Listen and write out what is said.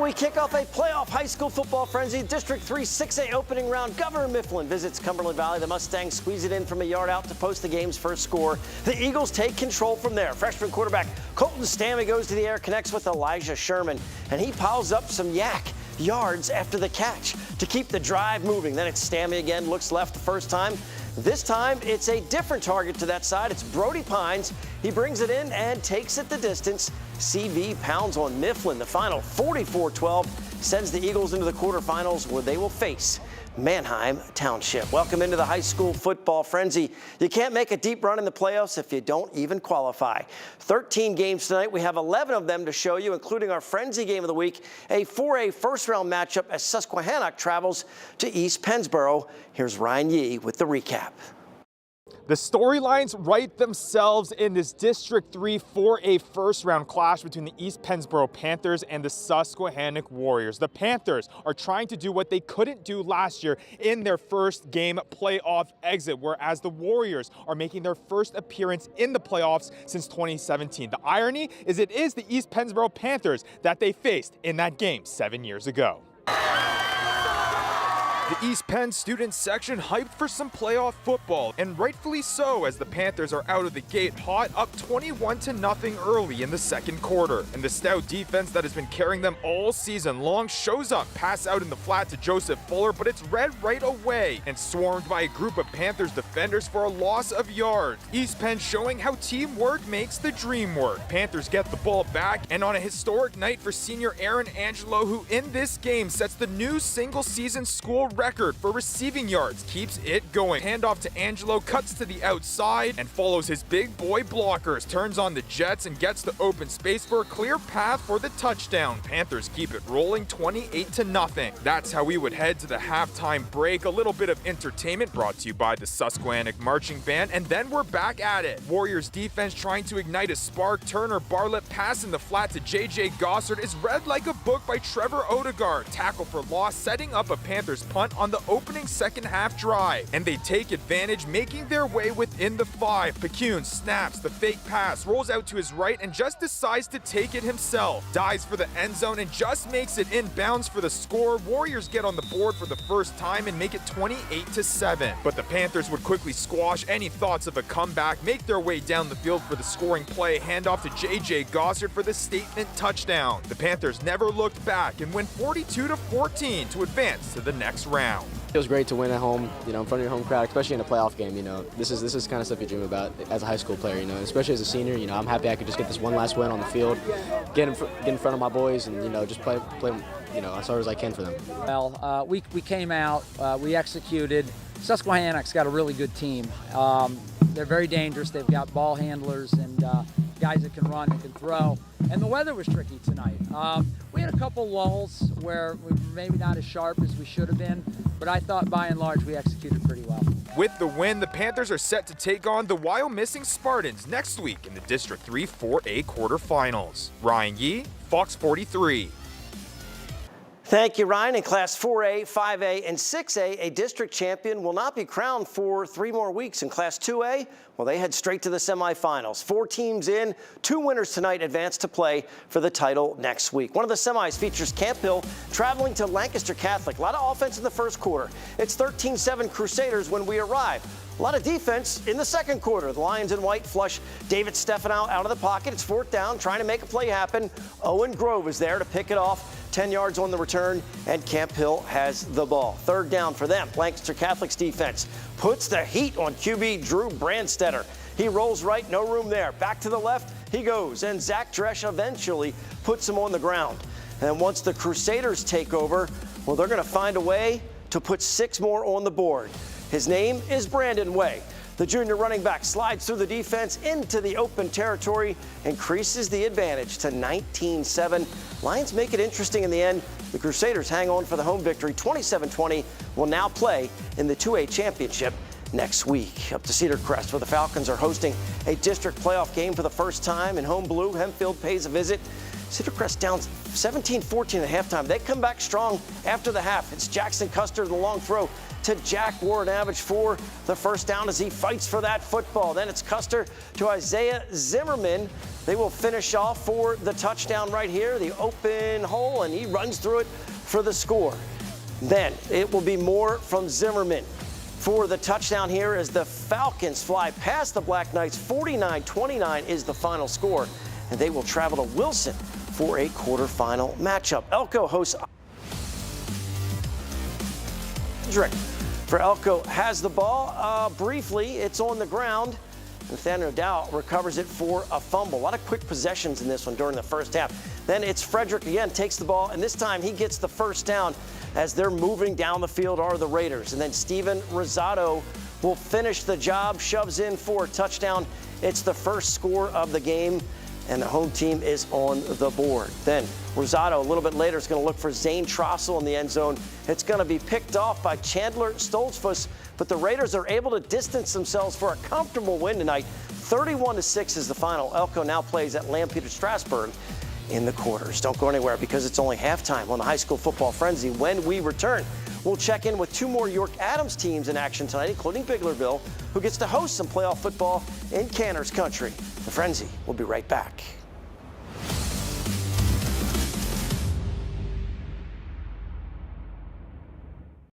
we kick off a playoff high school football frenzy. District 3 6A opening round. Governor Mifflin visits Cumberland Valley. The Mustangs squeeze it in from a yard out to post the game's first score. The Eagles take control from there. Freshman quarterback Colton Stammy goes to the air, connects with Elijah Sherman, and he piles up some yards after the catch to keep the drive moving. Then it's Stammy again, looks left the first time. This time, it's a different target to that side. It's Brody Pines. He brings it in and takes it the distance. CV pounds on Mifflin. The final 44-12 sends the Eagles into the quarterfinals where they will face Manheim Township. Welcome into the high school football frenzy. You can't make a deep run in the playoffs if you don't even qualify. 13 games tonight. We have 11 of them to show you, including our frenzy game of the week, a 4A first-round matchup as Susquehannock travels to East Pennsboro. Here's Ryan Yee with the recap. The storylines write themselves in this District 3 4A first-round clash between the East Pennsboro Panthers and the Susquehannock Warriors. The Panthers are trying to do what they couldn't do last year in their first game playoff exit, whereas the Warriors are making their first appearance in the playoffs since 2017. The irony is it is the East Pennsboro Panthers that they faced in that game 7 years ago. The East Penn student section hyped for some playoff football, and rightfully so, as the Panthers are out of the gate hot, up 21-0 early in the second quarter. And the stout defense that has been carrying them all season long shows up, pass out in the flat to Joseph Fuller, but it's read right away and swarmed by a group of Panthers defenders for a loss of yards. East Penn showing how teamwork makes the dream work. Panthers get the ball back, and on a historic night for senior Aaron Angelo, who in this game sets the new single-season school record for receiving yards, keeps it going. Handoff to Angelo, cuts to the outside and follows his big boy blockers, turns on the jets and gets the open space for a clear path for the touchdown. Panthers keep it rolling 28-0. That's how we would head to the halftime break. A little bit of entertainment brought to you by the Susquehannock Marching Band, and then we're back at it. Warriors defense trying to ignite a spark. Turner Bartlett pass in the flat to JJ Gossard is read like a book by Trevor Odegaard. Tackle for loss, setting up a Panthers punt on the opening second half drive, and they take advantage, making their way within the 5. Pecune snaps the fake pass, rolls out to his right and just decides to take it himself. Dives for the end zone and just makes it inbounds for the score. Warriors get on the board for the first time and make it 28-7. But the Panthers would quickly squash any thoughts of a comeback, make their way down the field for the scoring play, handoff to JJ Gossard for the statement touchdown. The Panthers never looked back and win 42-14 to advance to the next round. It was great to win at home, in front of your home crowd, especially in a playoff game. This is kind of stuff you dream about as a high school player. Especially as a senior. I'm happy I could just get this one last win on the field, get in front of my boys, and just play as hard as I can for them. Well, we came out, we executed. Susquehannock's got a really good team. They're very dangerous. They've got ball handlers and guys that can run and can throw. And the weather was tricky tonight. We had a couple lulls where we were maybe not as sharp as we should have been, but I thought by and large we executed pretty well. With the win, the Panthers are set to take on the while-missing Spartans next week in the District 3 4A quarterfinals. Ryan Yee, Fox 43. Thank you, Ryan. In Class 4A, 5A, and 6A, a district champion will not be crowned for 3 more weeks. In Class 2A, well, they head straight to the semifinals. 4 teams in, 2 winners tonight advance to play for the title next week. One of the semis features Camp Hill traveling to Lancaster Catholic. A lot of offense in the first quarter. It's 13-7 Crusaders when we arrive. A lot of defense in the second quarter. The Lions in white flush David Stefano out of the pocket. It's 4th down, trying to make a play happen. Owen Grove is there to pick it off. 10 yards on the return, and Camp Hill has the ball. 3rd down for them. Lancaster Catholic's defense puts the heat on QB Drew Brandstetter. He rolls right, no room there. Back to the left he goes, and Zach Dresch eventually puts him on the ground. And once the Crusaders take over, well, they're going to find a way to put 6 more on the board. His name is Brandon Way. The junior running back slides through the defense into the open territory, increases the advantage to 19-7. Lions make it interesting in the end. The Crusaders hang on for the home victory. 27-20 will now play in the 2A championship next week. Up to Cedar Crest, where the Falcons are hosting a district playoff game for the first time in home blue. Hempfield pays a visit. Cedar Crest down 17-14 at halftime. They come back strong after the half. It's Jackson Custer, the long throw to Jack Warrenavage for the first down as he fights for that football. Then it's Custer to Isaiah Zimmerman. They will finish off for the touchdown right here, the open hole, and he runs through it for the score. Then it will be Moore from Zimmerman for the touchdown here as the Falcons fly past the Black Knights. 49-29 is the final score, and they will travel to Wilson for a quarterfinal matchup. Elco hosts for Elco has the ball. Briefly, it's on the ground. Nathaniel Dow recovers it for a fumble. A lot of quick possessions in this one during the first half. Then it's Frederick again, takes the ball, and this time he gets the first down as they're moving down the field are the Raiders. And then Steven Rosado will finish the job, shoves in for a touchdown. It's the first score of the game, and the home team is on the board. Then Rosado a little bit later is going to look for Zane Trossel in the end zone. It's going to be picked off by Chandler Stoltzfus, but the Raiders are able to distance themselves for a comfortable win tonight. 31-6 is the final. Elco now plays at Lampeter Strasburg in the quarters. Don't go anywhere because it's only halftime on the High School Football Frenzy. When we return, we'll check in with two more York Adams teams in action tonight, including Biglerville, who gets to host some playoff football in Canner's country. The Frenzy will be right back.